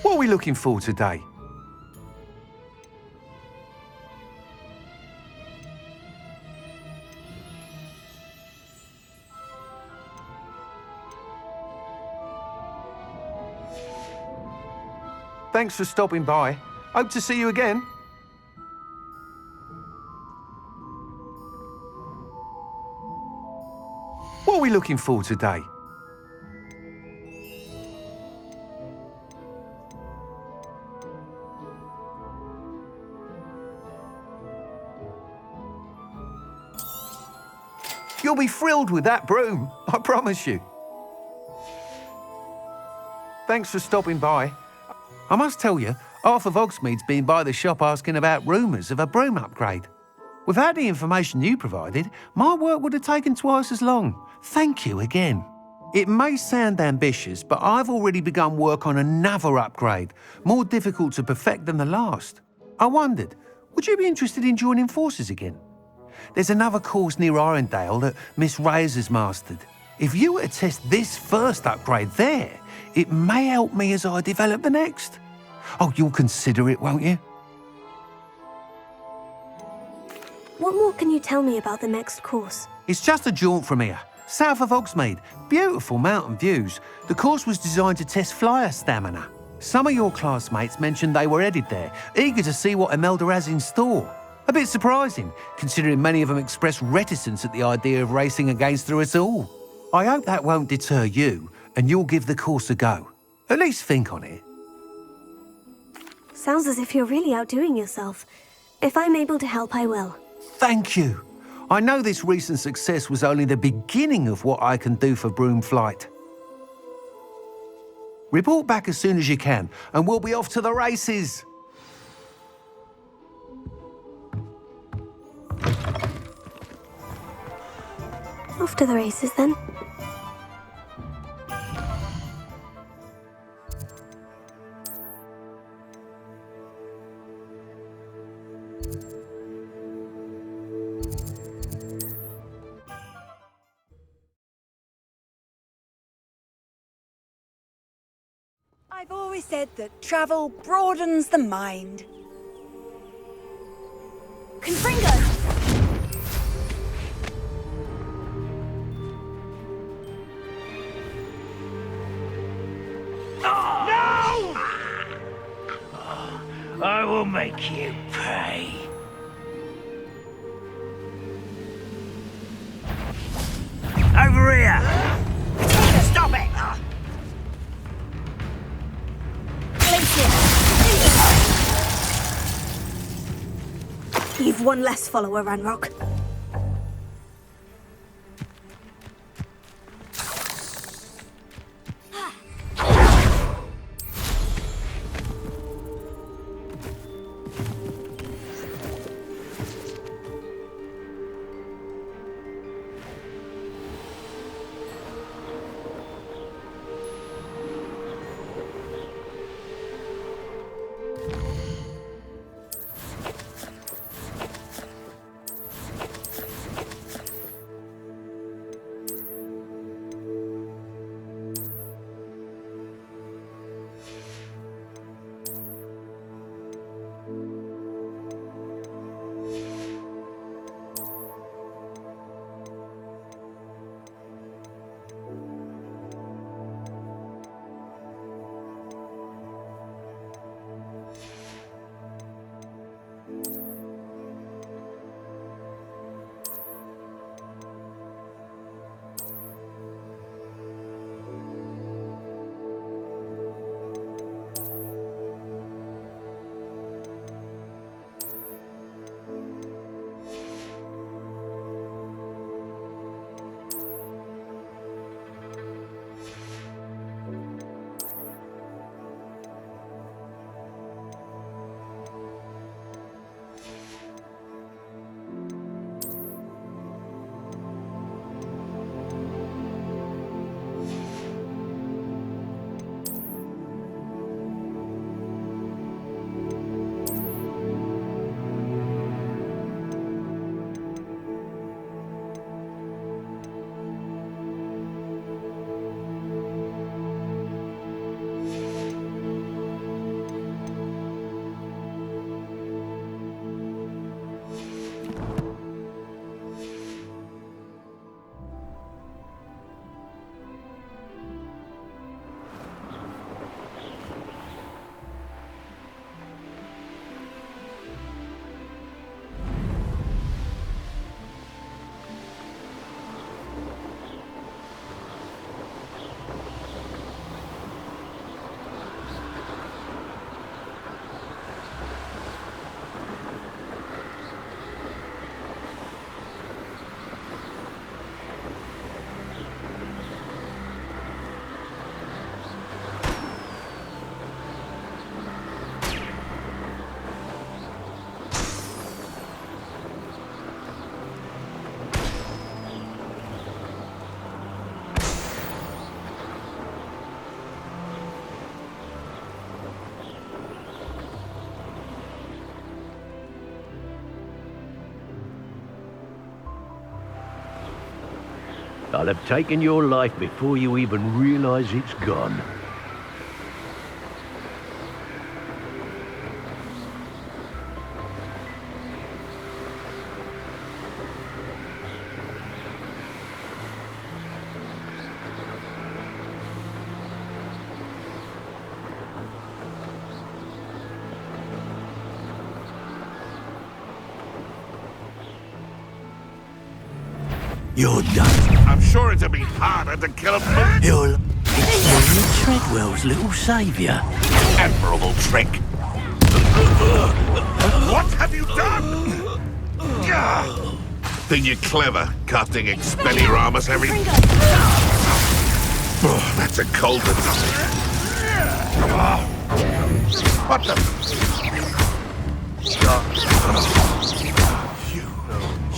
What are we looking for today? Thanks for stopping by. Hope to see you again. What are we looking for today? You'll be thrilled with that broom, I promise you. Thanks for stopping by. I must tell you, half of Hogsmeade's been by the shop asking about rumours of a broom upgrade. Without the information you provided, my work would have taken twice as long. Thank you again. It may sound ambitious, but I've already begun work on another upgrade, more difficult to perfect than the last. I wondered, would you be interested in joining forces again? There's another course near Irondale that Miss Reyes has mastered. If you were to test this first upgrade there, it may help me as I develop the next. Oh, you'll consider it, won't you? What more can you tell me about the next course? It's just a jaunt from here, south of Hogsmeade. Beautiful mountain views. The course was designed to test flyer stamina. Some of your classmates mentioned they were headed there, eager to see what Imelda has in store. A bit surprising, considering many of them expressed reticence at the idea of racing against her at all. I hope that won't deter you, and you'll give the course a go. At least think on it. Sounds as if you're really outdoing yourself. If I'm able to help, I will. Thank you. I know this recent success was only the beginning of what I can do for broom flight. Report back as soon as you can, and we'll be off to the races. Off to the races, then. I've always said that travel broadens the mind. Confringo! I will make you pay. Over here! Stop it! You've one less follower, Ranrock. I'll have taken your life before you even realize it's gone. You're done. I'm sure it'd be harder to kill a moon. You'll... It's Treadwell's little saviour. Admirable trick. What have you done? Think you're clever, casting Expelliarmus every... Oh, that's a cold one. What the...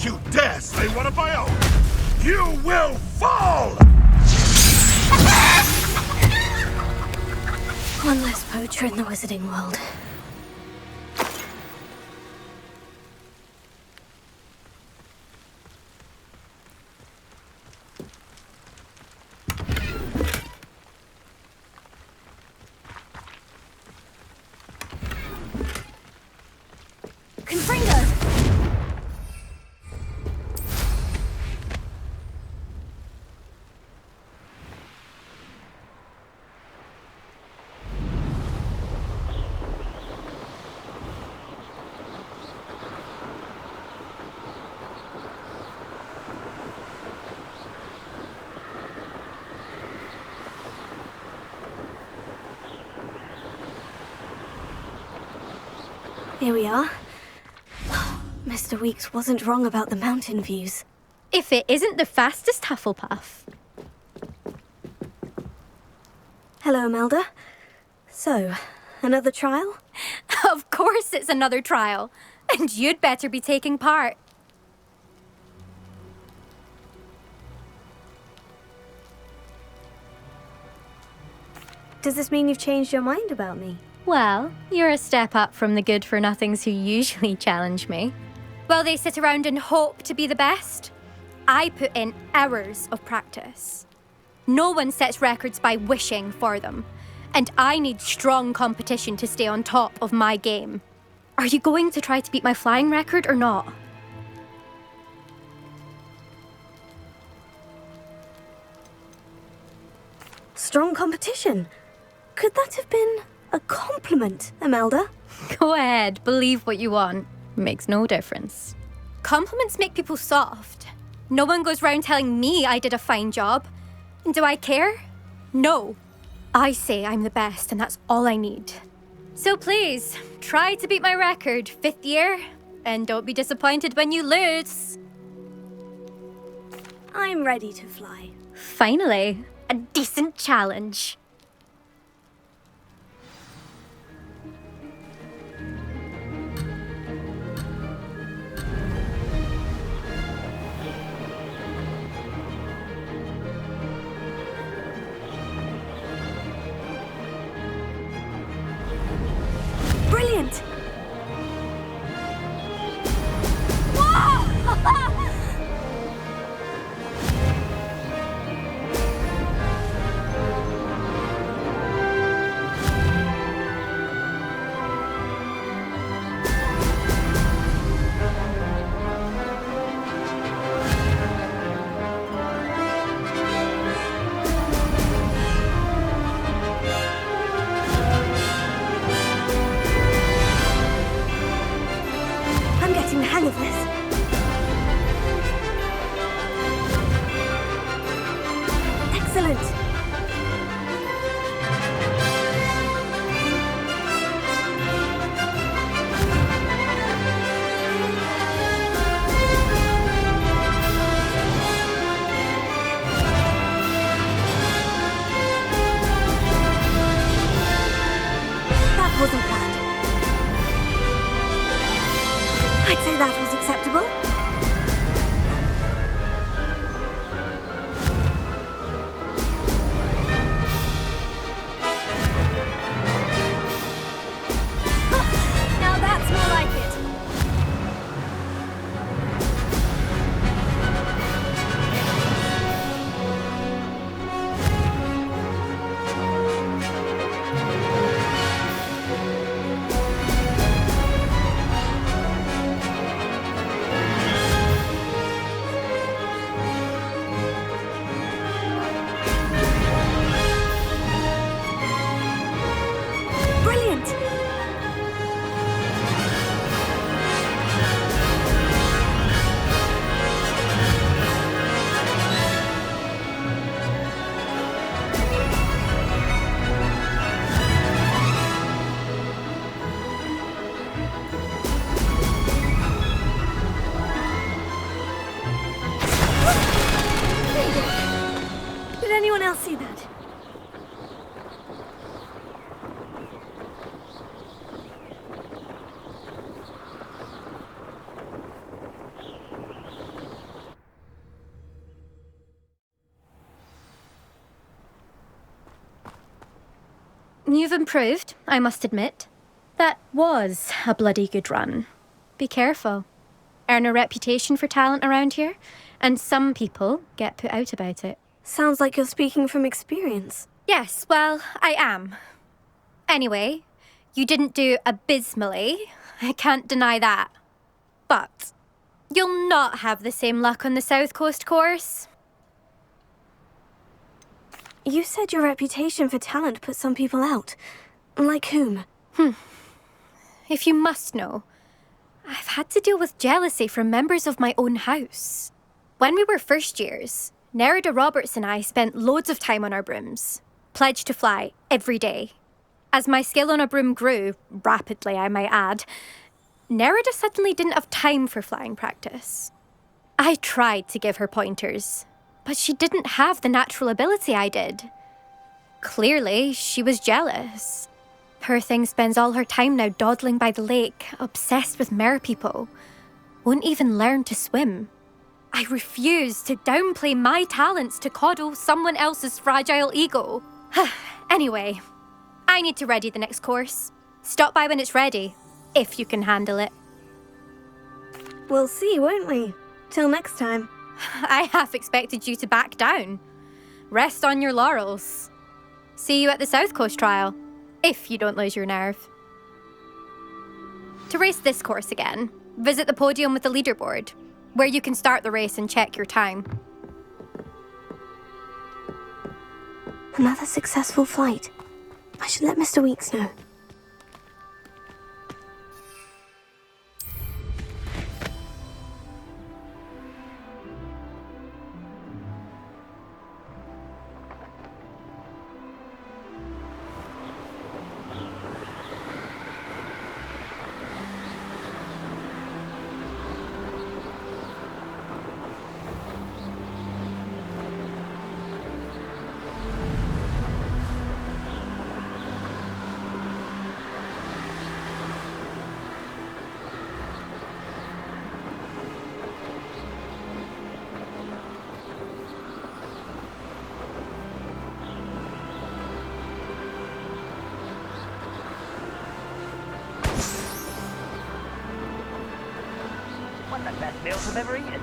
You dare say one of my own? You will fall! One less poacher in the wizarding world. Confringo! Here we are. Mr. Weeks wasn't wrong about the mountain views. If it isn't the fastest Hufflepuff. Hello, Imelda. So, another trial? Of course it's another trial. And you'd better be taking part. Does this mean you've changed your mind about me? Well, you're a step up from the good-for-nothings who usually challenge me. While they sit around and hope to be the best, I put in hours of practice. No one sets records by wishing for them, and I need strong competition to stay on top of my game. Are you going to try to beat my flying record or not? Strong competition? Could that have been a compliment, Imelda? Go ahead, believe what you want. Makes no difference. Compliments make people soft. No one goes round telling me I did a fine job. And do I care? No. I say I'm the best, and that's all I need. So please, try to beat my record, 5th year, and don't be disappointed when you lose. I'm ready to fly. Finally, a decent challenge. Brilliant! Whoa! I'm getting the hang of this. Excellent! That wasn't planned. I'd say that was acceptable. Now that's more like it. you've improved, I must admit. That was a bloody good run. Be careful. Earn a reputation for talent around here, and some people get put out about it. Sounds like you're speaking from experience. Yes, well, I am. Anyway, you didn't do abysmally. I can't deny that. But you'll not have the same luck on the South Coast course. You said your reputation for talent put some people out. Like whom? If you must know, I've had to deal with jealousy from members of my own house. When we were first years, Nerida Roberts and I spent loads of time on our brooms, pledged to fly every day. As my skill on a broom grew, rapidly I might add, Nerida suddenly didn't have time for flying practice. I tried to give her pointers, but she didn't have the natural ability I did. Clearly, she was jealous. Poor thing spends all her time now dawdling by the lake, obsessed with merpeople. Won't even learn to swim. I refuse to downplay my talents to coddle someone else's fragile ego. Anyway, I need to ready the next course. Stop by when it's ready, if you can handle it. We'll see, won't we? Till next time. I half expected you to back down. Rest on your laurels. See you at the South Coast trial, if you don't lose your nerve. To race this course again, visit the podium with the leaderboard, where you can start the race and check your time. Another successful flight. I should let Mr. Weeks know. One of the best meals I've ever eaten.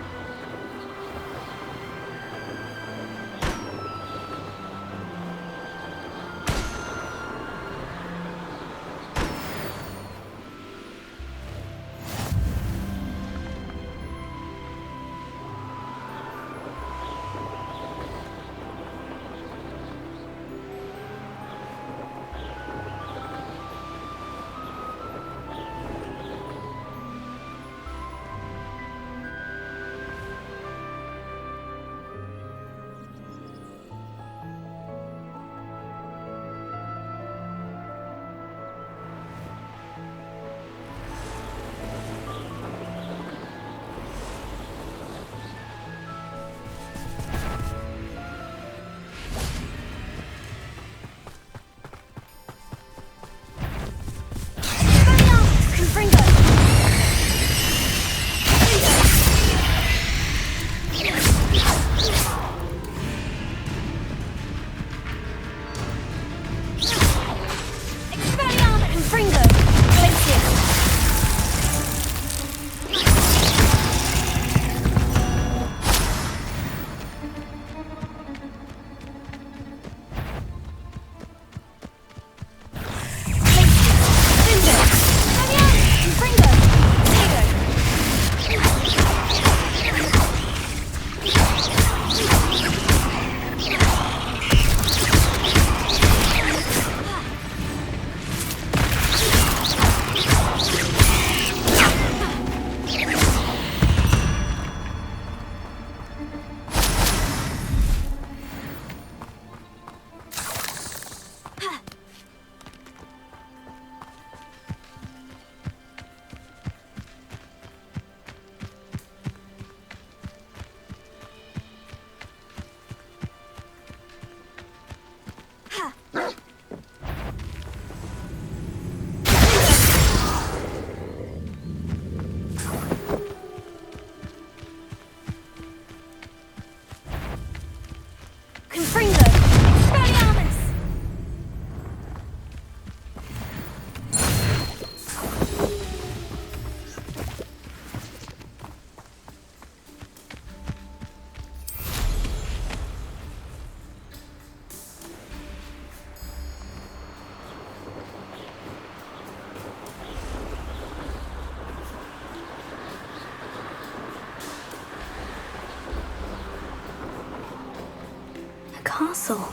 castle.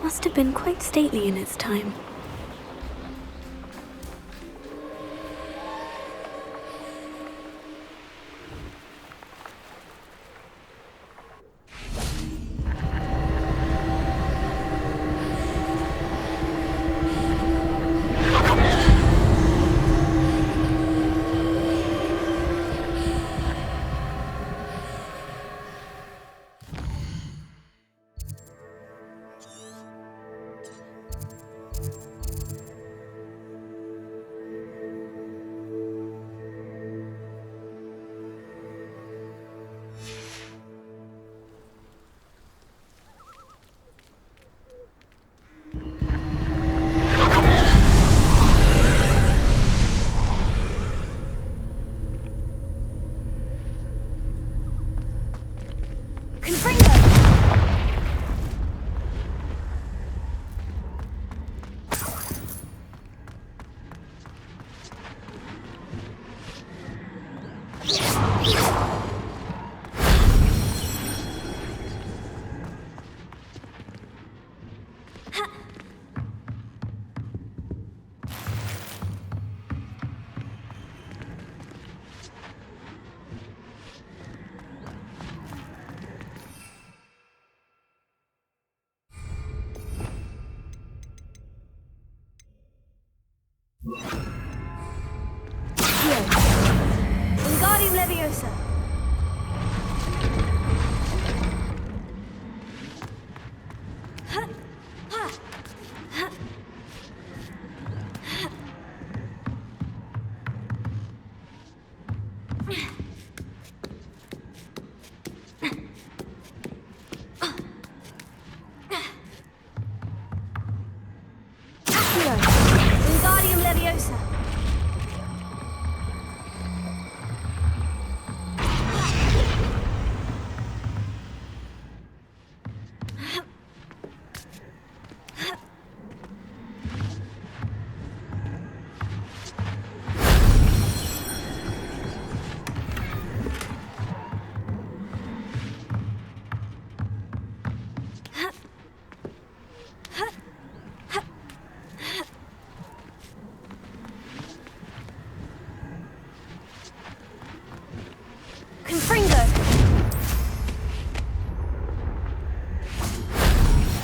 Must have been quite stately in its time. Wingardium Leviosa. Wingardium Leviosa.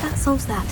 That solves that.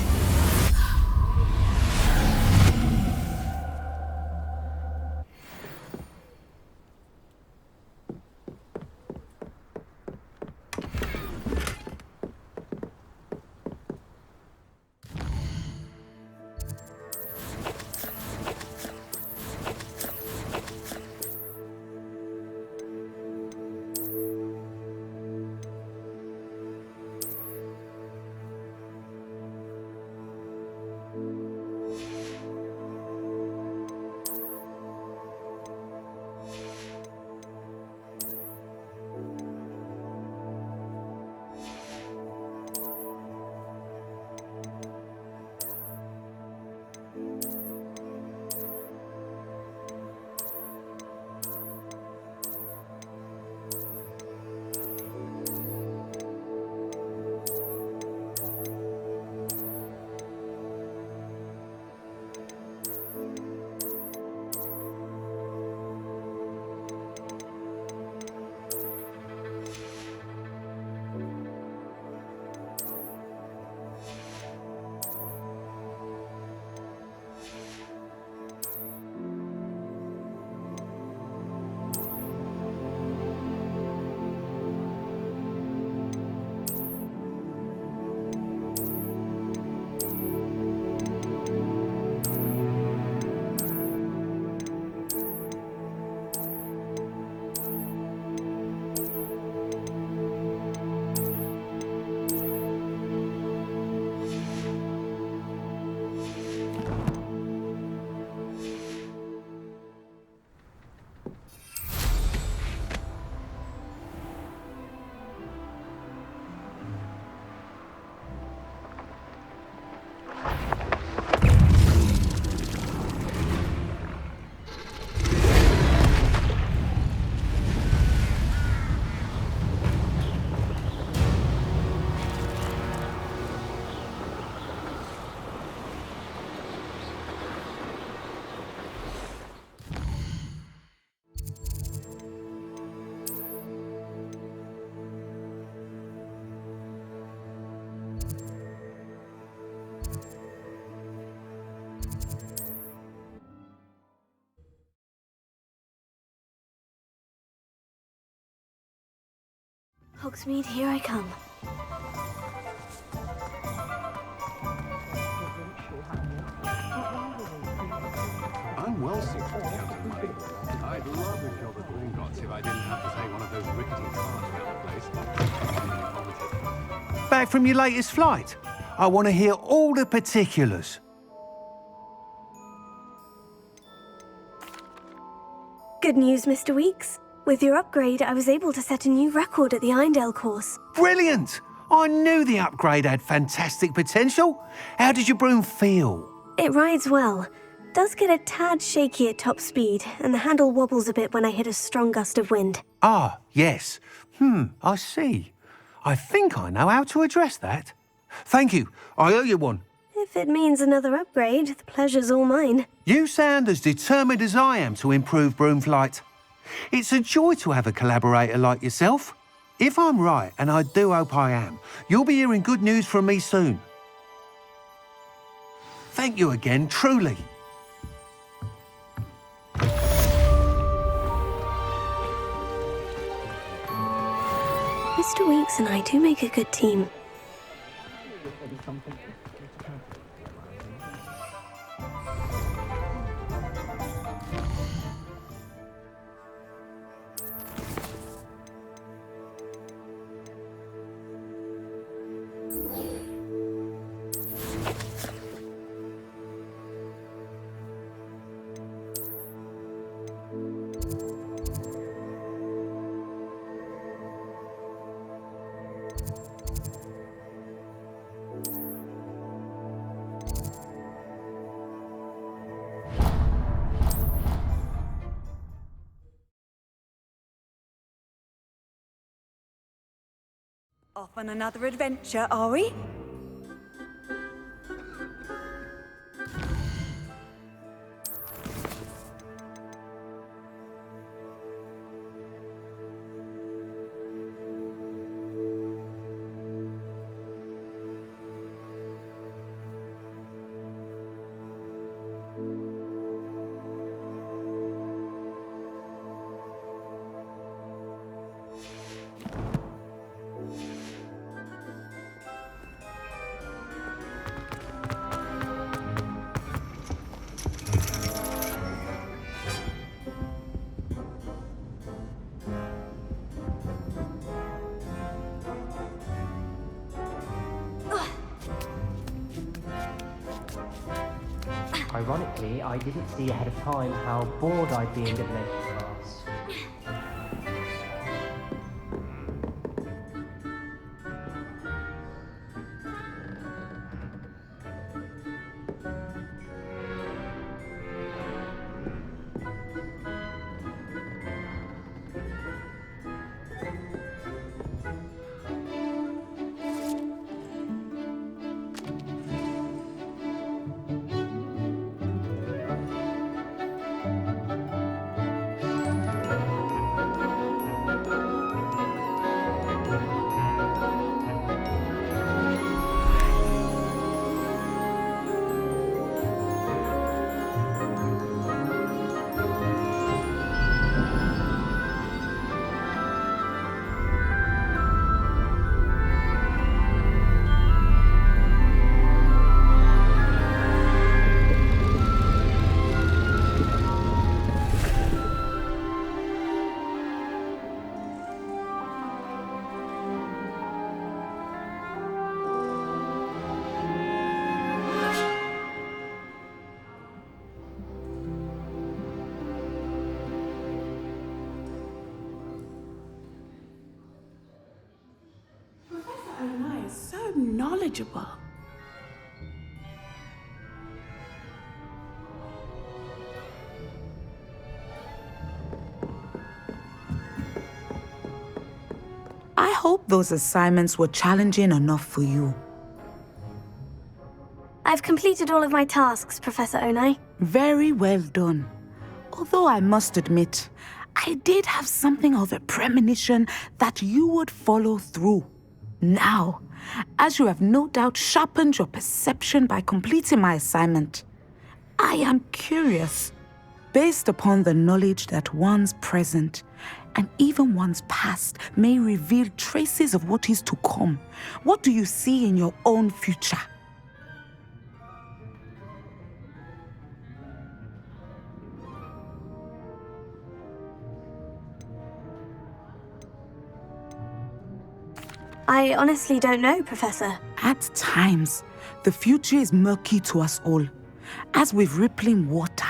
Hogsmeade, here I come. I'm well suited to counting money. I'd love a job at Gringotts if I didn't have to take one of those rickety cars around the place. Back from your latest flight? I want to hear all the particulars. Good news, Mr. Weeks. With your upgrade, I was able to set a new record at the Irondale course. Brilliant! I knew the upgrade had fantastic potential. How did your broom feel? It rides well. Does get a tad shaky at top speed, and the handle wobbles a bit when I hit a strong gust of wind. Ah, yes. I see. I think I know how to address that. Thank you. I owe you one. If it means another upgrade, the pleasure's all mine. You sound as determined as I am to improve broom flight. It's a joy to have a collaborator like yourself. If I'm right, and I do hope I am, you'll be hearing good news from me soon. Thank you again, truly. Mr. Weeks and I do make a good team. Off on another adventure, are we? Ironically, I didn't see ahead of time how bored I'd be in divination class. So knowledgeable. I hope those assignments were challenging enough for you. I've completed all of my tasks, Professor Onai. Very well done. Although I must admit, I did have something of a premonition that you would follow through. Now, as you have no doubt sharpened your perception by completing my assignment, I am curious. based upon the knowledge that one's present and even one's past may reveal traces of what is to come. What do you see in your own future? I honestly don't know, Professor. At times, the future is murky to us all. As with rippling water,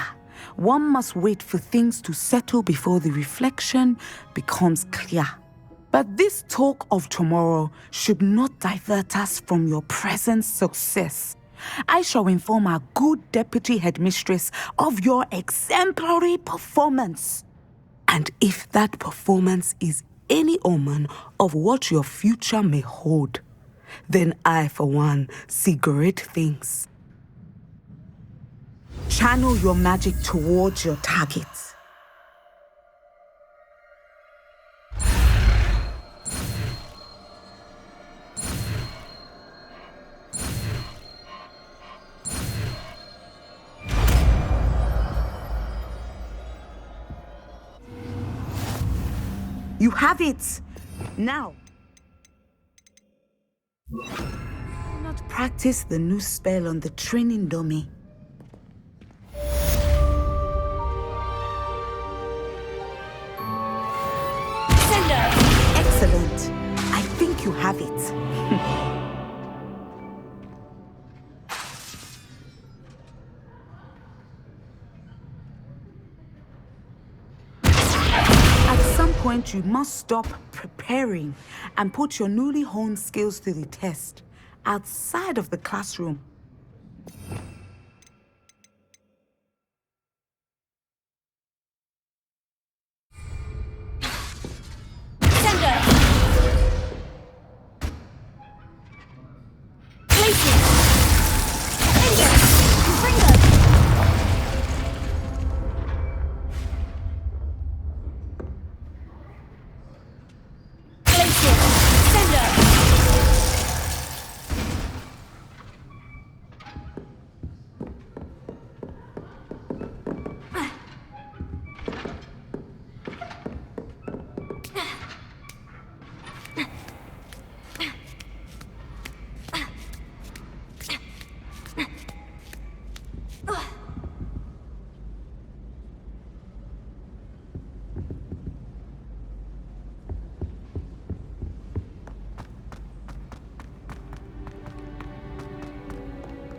one must wait for things to settle before the reflection becomes clear. But this talk of tomorrow should not divert us from your present success. I shall inform our good deputy headmistress of your exemplary performance. And if that performance is any omen of what your future may hold, then I, for one, see great things. Channel your magic towards your targets. You have it! Now! Not practice the new spell on the training dummy. Excellent. I think you have it. At some point, you must stop preparing and put your newly honed skills to the test outside of the classroom.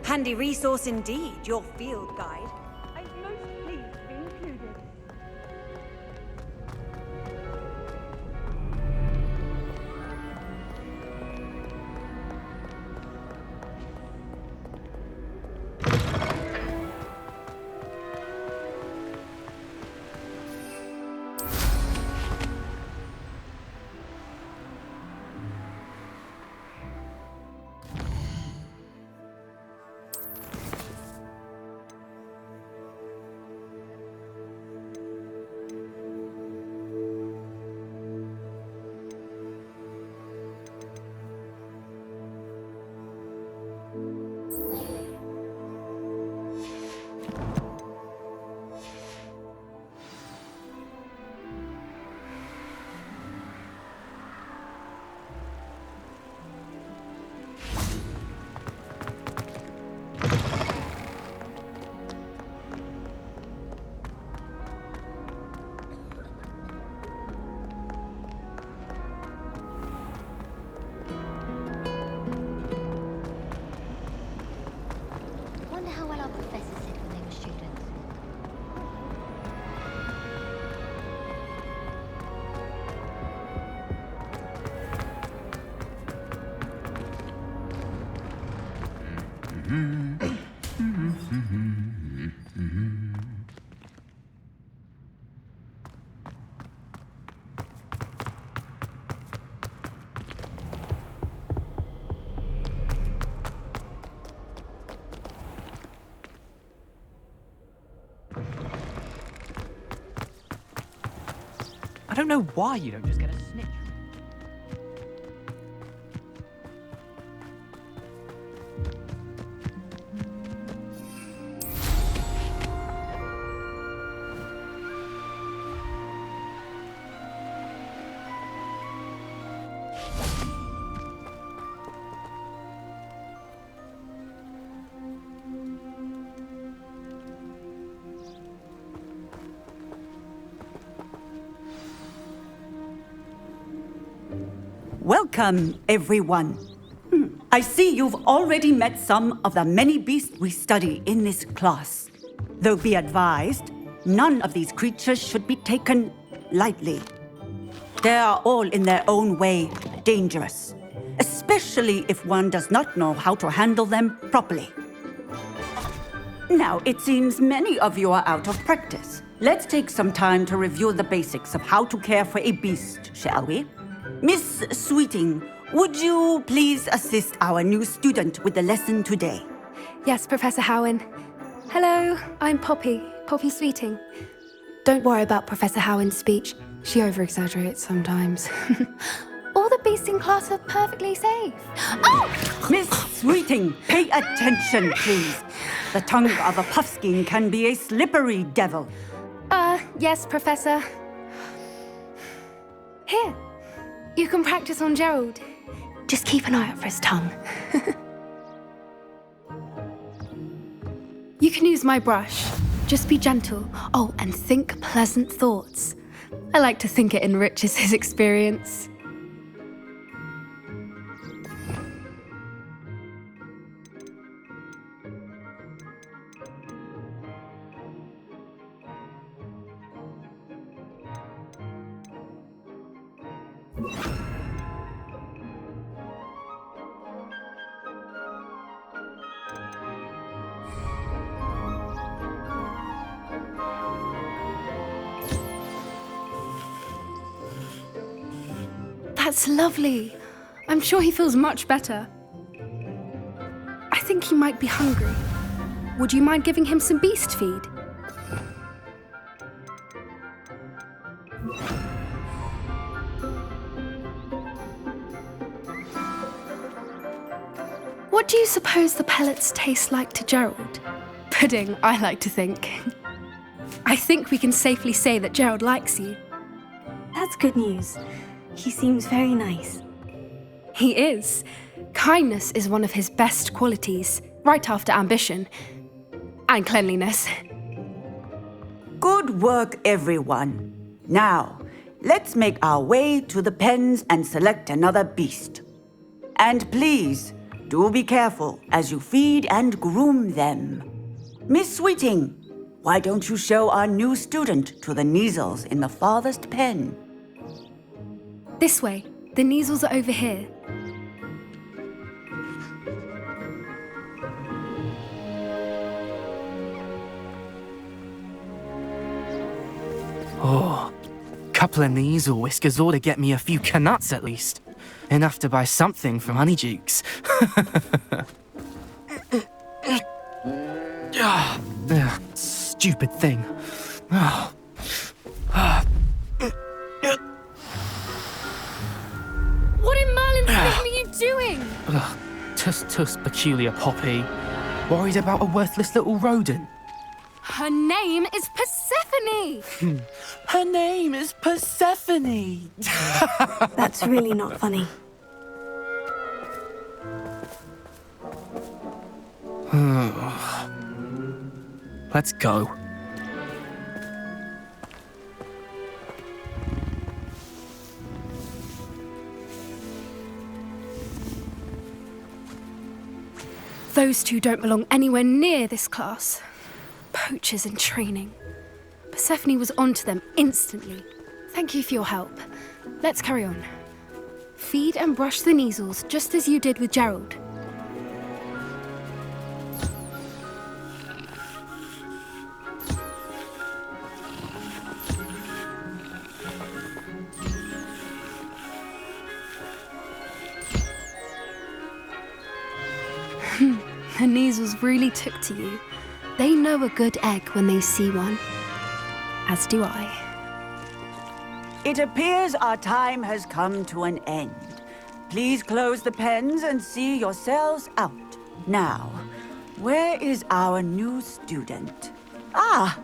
Handy resource indeed, your field guide. I'm most pleased to be included. I don't know why you don't just get a snitch. Welcome, everyone. I see you've already met some of the many beasts we study in this class. Though be advised, none of these creatures should be taken lightly. They are all in their own way dangerous, especially if one does not know how to handle them properly. Now, it seems many of you are out of practice. Let's take some time to review the basics of how to care for a beast, shall we? Miss Sweeting, would you please assist our new student with the lesson today? Yes, Professor Howen. Hello, I'm Poppy Sweeting. Don't worry about Professor Howen's speech. She over-exaggerates sometimes. All the beasts in class are perfectly safe. Oh! Miss Sweeting, pay attention, please. The tongue of a puffskein can be a slippery devil. Yes, Professor. Here, you can practice on Gerald. Just keep an eye out for his tongue. You can use my brush. Just be gentle. Oh, and think pleasant thoughts. I like to think it enriches his experience. That's lovely. I'm sure he feels much better. I think he might be hungry. Would you mind giving him some beast feed? What do you suppose the pellets taste like to Gerald? Pudding, I like to think. I think we can safely say that Gerald likes you. That's good news. He seems very nice. He is. Kindness is one of his best qualities, right after ambition. And cleanliness. Good work, everyone. Now, let's make our way to the pens and select another beast. And please, do be careful as you feed and groom them. Miss Sweeting, why don't you show our new student to the Neasels in the farthest pen? This way. The Neasels are over here. Oh, couple of Neasel whiskers ought to get me a few canuts at least. Enough to buy something from Honeydukes. Stupid thing. What in Merlin's name are you doing? Tuss, peculiar Poppy. Worried about a worthless little rodent. Her name is Persephone! Her name is Persephone! That's really not funny. Let's go. Those two don't belong anywhere near this class. Poachers in training. Persephone was onto them instantly. Thank you for your help. Let's carry on. Feed and brush the Neasels just as you did with Gerald. The Neasels really took to you. They know a good egg when they see one. As do I. It appears our time has come to an end. Please close the pens and see yourselves out. Now, where is our new student? Ah,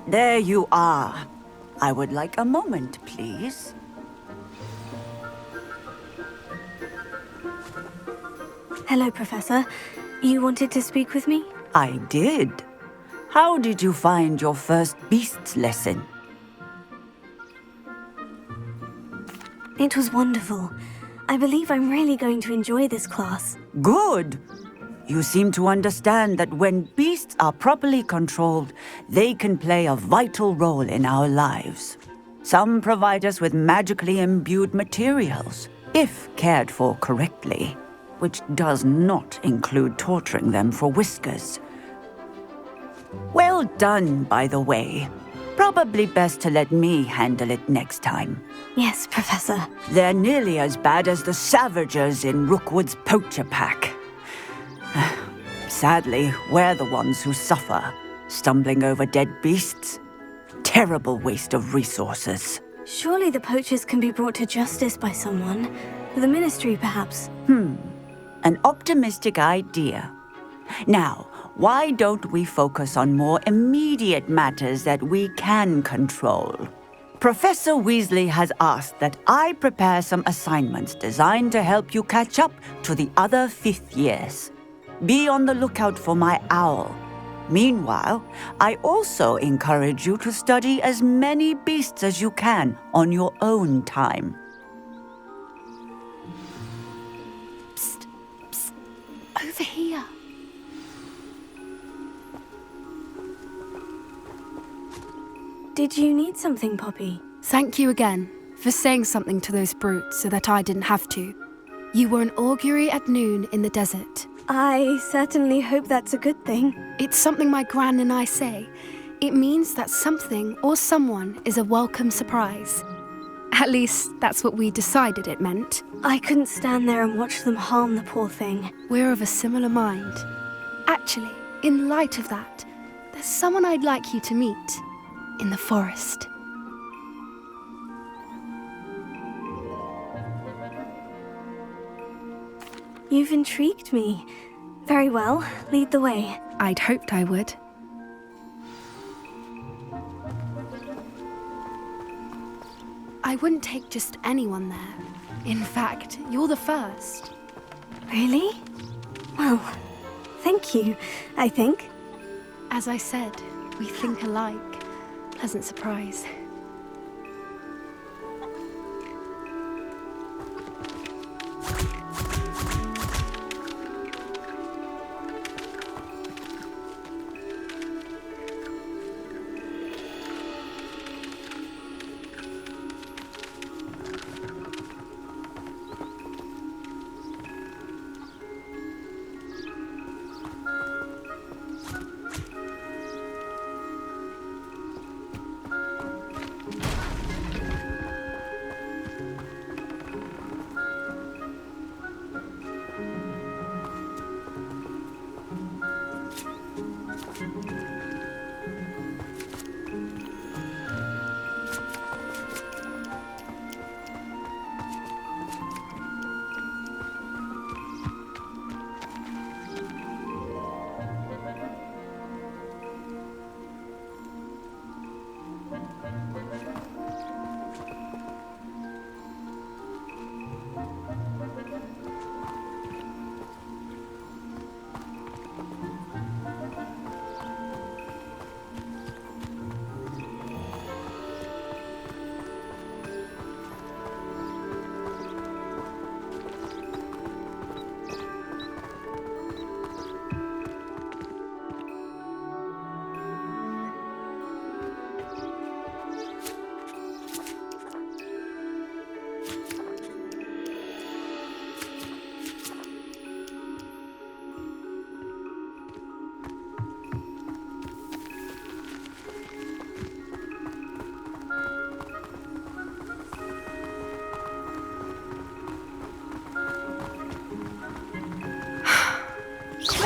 there you are. I would like a moment, please. Hello, Professor. You wanted to speak with me? I did. How did you find your first beasts lesson? It was wonderful. I believe I'm really going to enjoy this class. Good. You seem to understand that when beasts are properly controlled, they can play a vital role in our lives. Some provide us with magically imbued materials, if cared for correctly, which does not include torturing them for whiskers. Well done, by the way. Probably best to let me handle it next time. Yes, Professor. They're nearly as bad as the Savagers in Rookwood's poacher pack. Sadly, we're the ones who suffer, stumbling over dead beasts. Terrible waste of resources. Surely the poachers can be brought to justice by someone. The Ministry, perhaps. An optimistic idea. Now, why don't we focus on more immediate matters that we can control? Professor Weasley has asked that I prepare some assignments designed to help you catch up to the other 5th years. Be on the lookout for my owl. Meanwhile, I also encourage you to study as many beasts as you can on your own time. Psst, psst. Over here. Did you need something, Poppy? Thank you again for saying something to those brutes so that I didn't have to. You were an augury at noon in the desert. I certainly hope that's a good thing. It's something my gran and I say. It means that something or someone is a welcome surprise. At least, that's what we decided it meant. I couldn't stand there and watch them harm the poor thing. We're of a similar mind. Actually, in light of that, there's someone I'd like you to meet. In the forest. You've intrigued me. Very well, lead the way. I'd hoped I would. I wouldn't take just anyone there. In fact, you're the first. Really? Well, thank you, I think. As I said, we think alike. Pleasant surprise.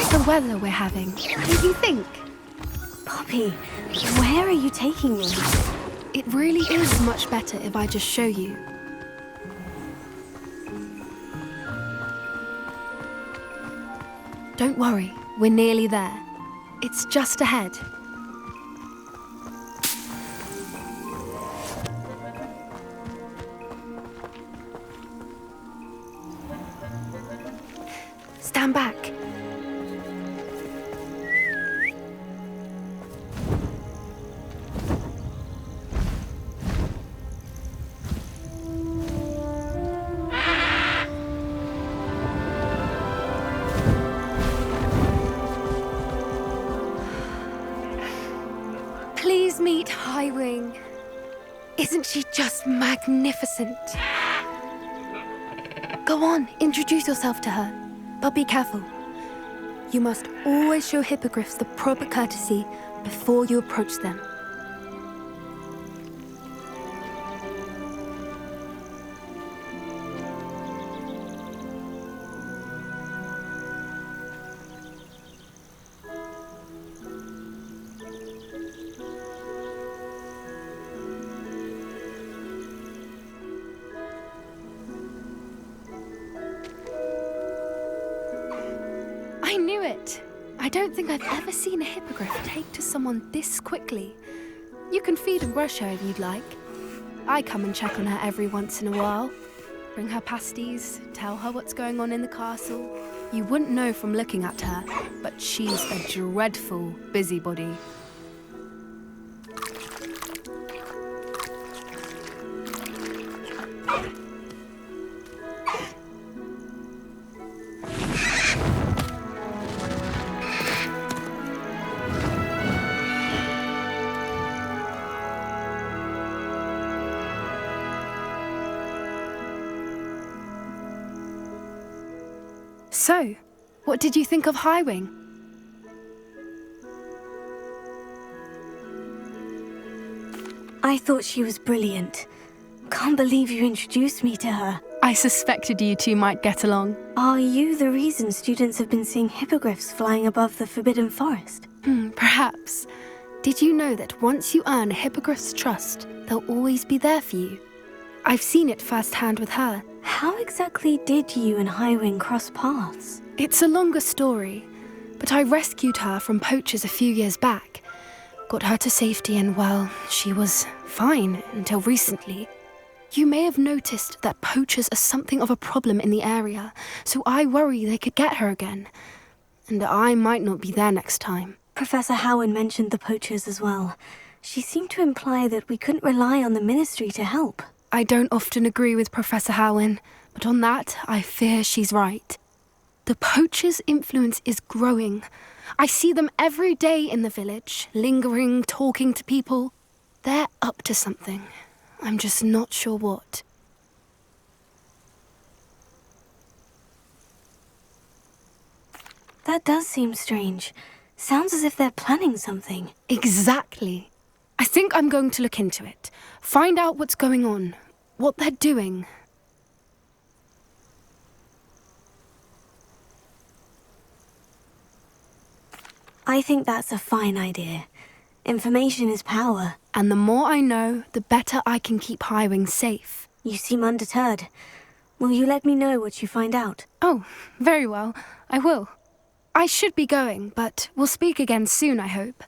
The weather we're having. What do you think? Poppy, where are you taking me? It really is much better if I just show you. Don't worry, we're nearly there. It's just ahead. Stand back. Please meet Highwing. Isn't she just magnificent? Go on, introduce yourself to her. But be careful. You must always show hippogriffs the proper courtesy before you approach them. I knew it! I don't think I've ever seen a hippogriff take to someone this quickly. You can feed and brush her if you'd like. I come and check on her every once in a while. Bring her pasties, tell her what's going on in the castle. You wouldn't know from looking at her, but she's a dreadful busybody. So, what did you think of Highwing? I thought she was brilliant. Can't believe you introduced me to her. I suspected you two might get along. Are you the reason students have been seeing hippogriffs flying above the Forbidden Forest? Perhaps. Did you know that once you earn a hippogriff's trust, they'll always be there for you? I've seen it firsthand with her. How exactly did you and Highwing cross paths? It's a longer story, but I rescued her from poachers a few years back. Got her to safety and, well, she was fine until recently. You may have noticed that poachers are something of a problem in the area, so I worry they could get her again. And I might not be there next time. Professor Howard mentioned the poachers as well. She seemed to imply that we couldn't rely on the ministry to help. I don't often agree with Professor Howin, but on that, I fear she's right. The poachers' influence is growing. I see them every day in the village, lingering, talking to people. They're up to something. I'm just not sure what. That does seem strange. Sounds as if they're planning something. Exactly. I think I'm going to look into it. Find out what's going on, what they're doing. I think that's a fine idea. Information is power. And the more I know, the better I can keep Highwing safe. You seem undeterred. Will you let me know what you find out? Oh, very well. I will. I should be going, but we'll speak again soon, I hope.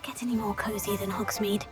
get any more cozy than Hogsmeade.